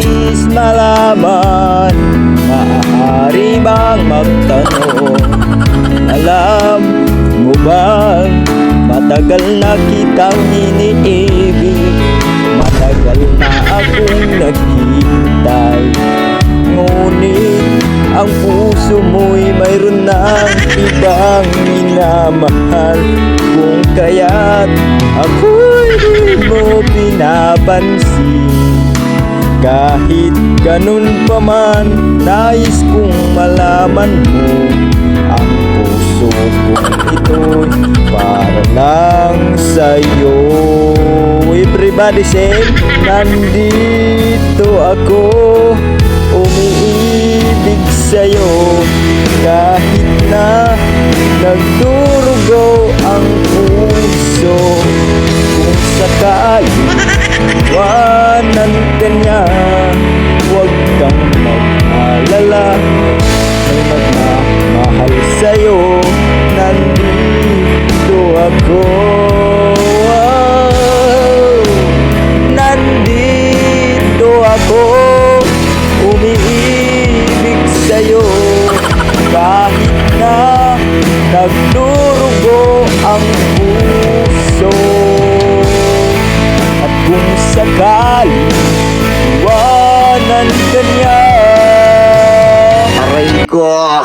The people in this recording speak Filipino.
nais malaman, maaari bang magtanong? Alam mo ba, matagal na kitang iniibig, matagal na akong naghihintay. Ngunit ang puso mo'y mayroon ng ibang minamahal, kung kaya't ako'y di mo pinapansin. Kahit ganun pa man, nais kong malaman mo, ang puso kong ito'y para lang sa'yo. Everybody sing, nandito ako, umiibig sa'yo. Kahit na nagdurugo ang puso, kung sakali iwanan ka niya, huwag kang mag-alala, may magmamahal sa'yo. Nandito ako, nandito ako, umiibig sa'yo. Kahit na nagdurugo ang puso, at kung sakali iwanan ka niya, aray ko.